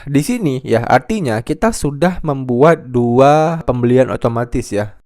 Di sini ya artinya kita sudah membuat dua pembelian otomatis ya.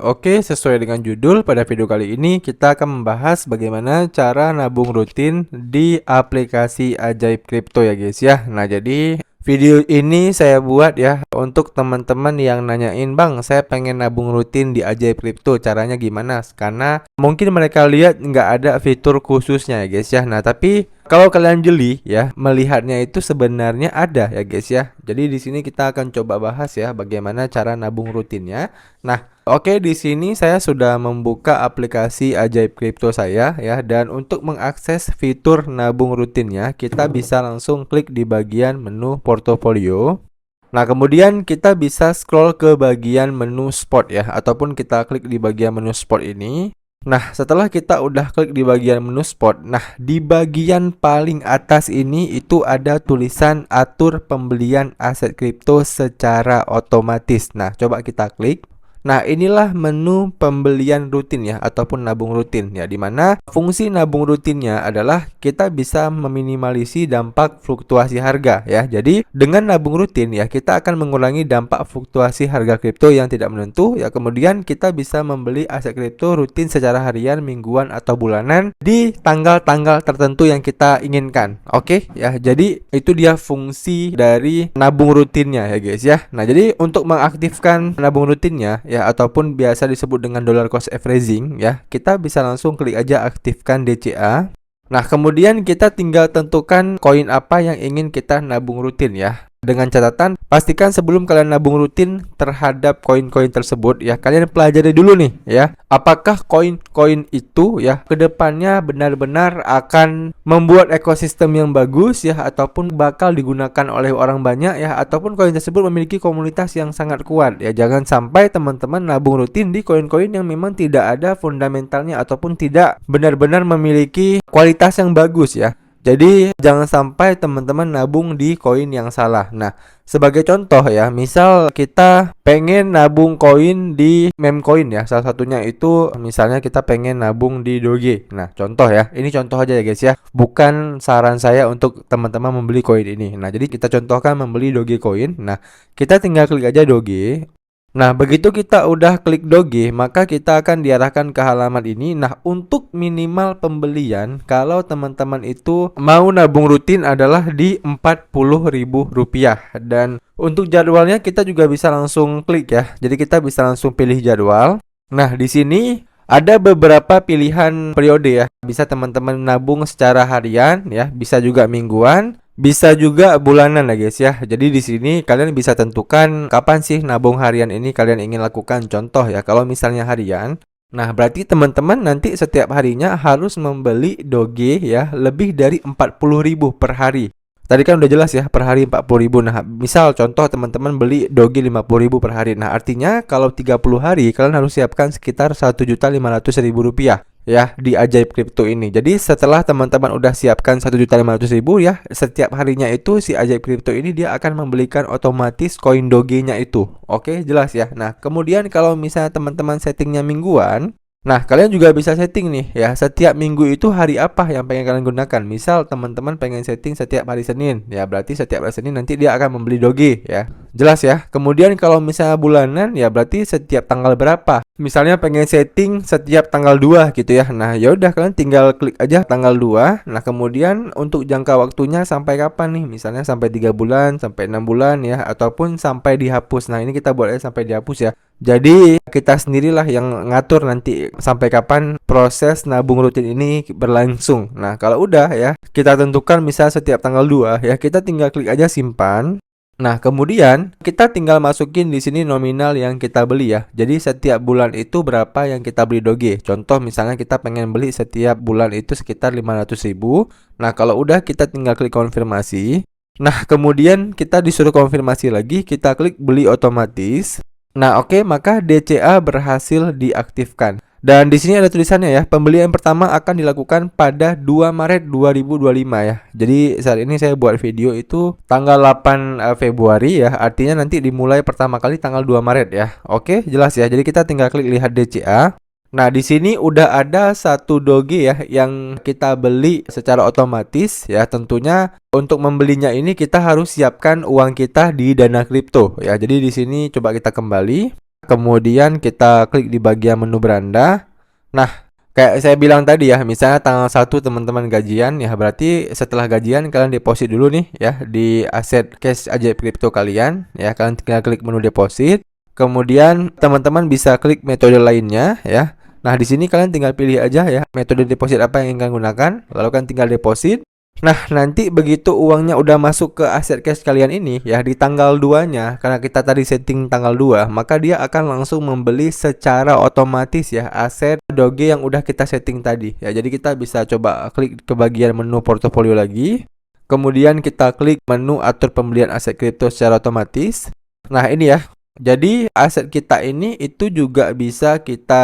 Oke, sesuai dengan judul, pada video kali ini kita akan membahas bagaimana cara nabung rutin di aplikasi Ajaib Kripto ya guys ya. Nah, jadi video ini saya buat ya untuk teman-teman yang nanyain, "Bang, saya pengen nabung rutin di Ajaib Kripto, caranya gimana?" Karena mungkin mereka lihat nggak ada fitur khususnya ya guys ya. Nah, tapi kalau kalian jeli ya, melihatnya itu sebenarnya ada ya guys ya. Jadi di sini kita akan coba bahas ya bagaimana cara nabung rutinnya. Nah, oke, di sini saya sudah membuka aplikasi Ajaib Kripto saya ya, dan untuk mengakses fitur nabung rutinnya, kita bisa langsung klik di bagian menu portofolio. Nah, kemudian kita bisa scroll ke bagian menu spot ya, ataupun kita klik di bagian menu spot ini. Nah, setelah kita udah klik di bagian menu spot, nah di bagian paling atas ini itu ada tulisan atur pembelian aset kripto secara otomatis. Nah, coba kita klik. Nah, inilah menu pembelian rutin ya, ataupun nabung rutin ya, dimana fungsi nabung rutinnya adalah kita bisa meminimalisasi dampak fluktuasi harga ya. Jadi dengan nabung rutin ya, kita akan mengurangi dampak fluktuasi harga kripto yang tidak menentu ya. Kemudian kita bisa membeli aset kripto rutin secara harian, mingguan atau bulanan di tanggal-tanggal tertentu yang kita inginkan. Oke ya, jadi itu dia fungsi dari nabung rutinnya ya guys ya. Nah, jadi untuk mengaktifkan nabung rutinnya ya, ataupun biasa disebut dengan dollar cost averaging ya, kita bisa langsung klik aja aktifkan DCA. Nah, kemudian kita tinggal tentukan koin apa yang ingin kita nabung rutin ya. Dengan catatan, pastikan sebelum kalian nabung rutin terhadap koin-koin tersebut ya, kalian pelajari dulu nih ya, apakah koin-koin itu ya kedepannya benar-benar akan membuat ekosistem yang bagus ya, ataupun bakal digunakan oleh orang banyak ya, ataupun koin tersebut memiliki komunitas yang sangat kuat ya. Jangan sampai teman-teman nabung rutin di koin-koin yang memang tidak ada fundamentalnya, ataupun tidak benar-benar memiliki kualitas yang bagus ya. Jadi jangan sampai teman-teman nabung di koin yang salah. Nah, sebagai contoh ya, misal kita pengen nabung koin di meme coin ya, salah satunya itu misalnya kita pengen nabung di Doge. Nah, contoh ya, ini contoh aja ya guys ya, bukan saran saya untuk teman-teman membeli koin ini. Nah, jadi kita contohkan membeli Doge coin. Nah, kita tinggal klik aja Doge. Nah, begitu kita udah klik Doge, maka kita akan diarahkan ke halaman ini. Nah, untuk minimal pembelian, kalau teman-teman itu mau nabung rutin adalah di Rp40.000. Dan untuk jadwalnya kita juga bisa langsung klik ya. Jadi kita bisa langsung pilih jadwal. Nah, di sini ada beberapa pilihan periode ya. Bisa teman-teman nabung secara harian ya, bisa juga mingguan. Bisa juga bulanan ya guys ya. Jadi di sini kalian bisa tentukan kapan sih nabung harian ini kalian ingin lakukan. Contoh ya, kalau misalnya harian, nah berarti teman-teman nanti setiap harinya harus membeli Doge ya lebih dari 40.000 per hari. Tadi kan udah jelas ya, per hari 40.000. Nah, misal contoh teman-teman beli Doge 50.000 per hari. Nah, artinya kalau 30 hari kalian harus siapkan sekitar Rp1.500.000 ya di Ajaib Kripto ini. Jadi setelah teman-teman udah siapkan 1.500.000 ya, setiap harinya itu si Ajaib Kripto ini dia akan membelikan otomatis koin Doge-nya itu. Oke, jelas ya. Nah, kemudian kalau misalnya teman-teman settingnya mingguan, nah, kalian juga bisa setting nih ya, setiap minggu itu hari apa yang pengen kalian gunakan. Misal teman-teman pengen setting setiap hari Senin, ya berarti setiap hari Senin nanti dia akan membeli Doge ya. Jelas ya. Kemudian kalau misalnya bulanan, ya berarti setiap tanggal berapa. Misalnya pengen setting setiap tanggal 2 gitu ya. Nah, ya udah kalian tinggal klik aja tanggal 2. Nah, kemudian untuk jangka waktunya sampai kapan nih? Misalnya sampai 3 bulan, sampai 6 bulan ya, ataupun sampai dihapus. Nah, ini kita buatnya sampai dihapus ya. Jadi kita sendirilah yang ngatur nanti sampai kapan proses nabung rutin ini berlangsung. Nah, kalau udah ya, kita tentukan misal setiap tanggal 2 ya, kita tinggal klik aja simpan. Nah, kemudian kita tinggal masukin di sini nominal yang kita beli ya. Jadi setiap bulan itu berapa yang kita beli Doge. Contoh misalnya kita pengen beli setiap bulan itu sekitar 500.000. Nah, kalau udah kita tinggal klik konfirmasi. Nah, kemudian kita disuruh konfirmasi lagi, kita klik beli otomatis. Nah, oke, maka DCA berhasil diaktifkan. Dan di sini ada tulisannya ya, pembelian pertama akan dilakukan pada 2 Maret 2025 ya. Jadi saat ini saya buat video itu tanggal 8 Februari ya, artinya nanti dimulai pertama kali tanggal 2 Maret ya. Oke, jelas ya. Jadi kita tinggal klik lihat DCA. Nah, di sini udah ada satu doge ya yang kita beli secara otomatis ya. Tentunya untuk membelinya ini kita harus siapkan uang kita di Dana Kripto ya. Jadi di sini coba kita kembali. Kemudian kita klik di bagian menu beranda. Nah, kayak saya bilang tadi ya, misalnya tanggal 1 teman-teman gajian ya, berarti setelah gajian kalian deposit dulu nih ya di aset cash ajaib kripto kalian ya. Kalian tinggal klik menu deposit. Kemudian teman-teman bisa klik metode lainnya ya. Nah, di sini kalian tinggal pilih aja ya metode deposit apa yang ingin kalian gunakan, lalu kan tinggal deposit. Nah, nanti begitu uangnya udah masuk ke aset cash kalian ini ya di tanggal 2-nya, karena kita tadi setting tanggal 2, maka dia akan langsung membeli secara otomatis ya aset doge yang udah kita setting tadi ya. Jadi kita bisa coba klik ke bagian menu portofolio lagi. Kemudian kita klik menu atur pembelian aset kripto secara otomatis. Nah, ini ya. Jadi aset kita ini itu juga bisa kita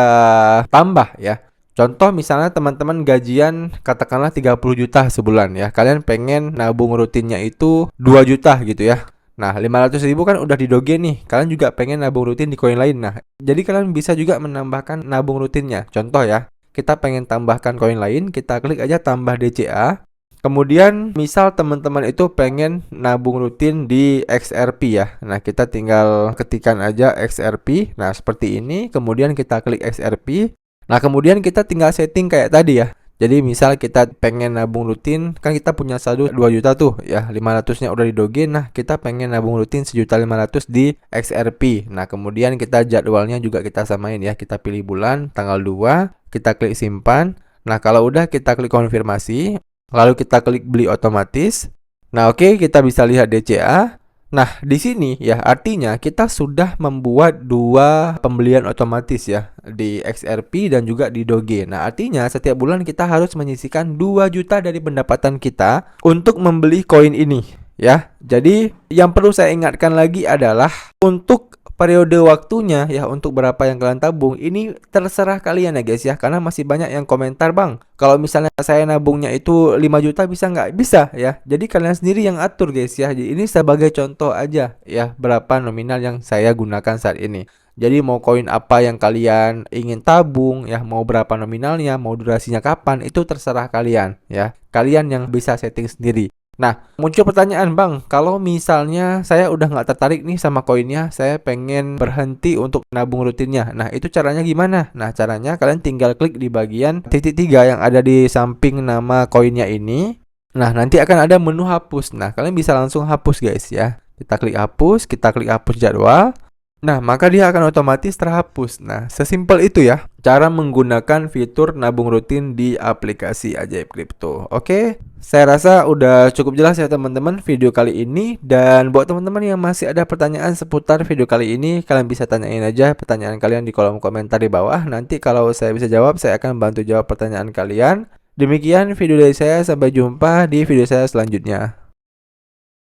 tambah ya. Contoh misalnya teman-teman gajian katakanlah 30 juta sebulan ya. Kalian pengen nabung rutinnya itu 2 juta gitu ya. Nah, 500.000 kan udah di doge nih. Kalian juga pengen nabung rutin di koin lain. Nah, jadi kalian bisa juga menambahkan nabung rutinnya. Contoh ya, kita pengen tambahkan koin lain, kita klik aja tambah DCA. Kemudian misal teman-teman itu pengen nabung rutin di XRP ya. Nah, kita tinggal ketikkan aja XRP. Nah, seperti ini. Kemudian kita klik XRP. Nah, kemudian kita tinggal setting kayak tadi ya. Jadi misal kita pengen nabung rutin, kan kita punya saldo 2 juta tuh ya, 500-nya udah di doge. Nah, kita pengen nabung rutin 1.500.000 di XRP. Nah, kemudian kita jadwalnya juga kita samain ya. Kita pilih bulan, tanggal 2, kita klik simpan. Nah, kalau udah kita klik konfirmasi. Lalu kita klik beli otomatis. Nah, oke, kita bisa lihat DCA. Nah, di sini ya artinya kita sudah membuat dua pembelian otomatis ya di XRP dan juga di doge. Nah, artinya setiap bulan kita harus menyisihkan 2 juta dari pendapatan kita untuk membeli koin ini ya. Jadi, yang perlu saya ingatkan lagi adalah untuk periode waktunya ya, untuk berapa yang kalian tabung ini terserah kalian ya guys ya, karena masih banyak yang komentar, bang kalau misalnya saya nabungnya itu 5 juta bisa nggak? Bisa ya, jadi kalian sendiri yang atur guys ya. Jadi ini sebagai contoh aja ya berapa nominal yang saya gunakan saat ini. Jadi mau koin apa yang kalian ingin tabung ya, mau berapa nominalnya, mau durasinya kapan, itu terserah kalian ya, kalian yang bisa setting sendiri. Nah, muncul pertanyaan, bang, kalau misalnya saya udah nggak tertarik nih sama koinnya, saya pengen berhenti untuk nabung rutinnya. Nah, itu caranya gimana? Nah, caranya kalian tinggal klik di bagian titik 3 yang ada di samping nama koinnya ini. Nah, nanti akan ada menu hapus. Nah, kalian bisa langsung hapus guys ya. Kita klik hapus jadwal. Nah, maka dia akan otomatis terhapus. Nah, sesimpel itu ya cara menggunakan fitur nabung rutin di aplikasi Ajaib Kripto. Oke, saya rasa udah cukup jelas ya teman-teman video kali ini. Dan buat teman-teman yang masih ada pertanyaan seputar video kali ini, kalian bisa tanyain aja pertanyaan kalian di kolom komentar di bawah. Nanti kalau saya bisa jawab, saya akan bantu jawab pertanyaan kalian. Demikian video dari saya, sampai jumpa di video saya selanjutnya.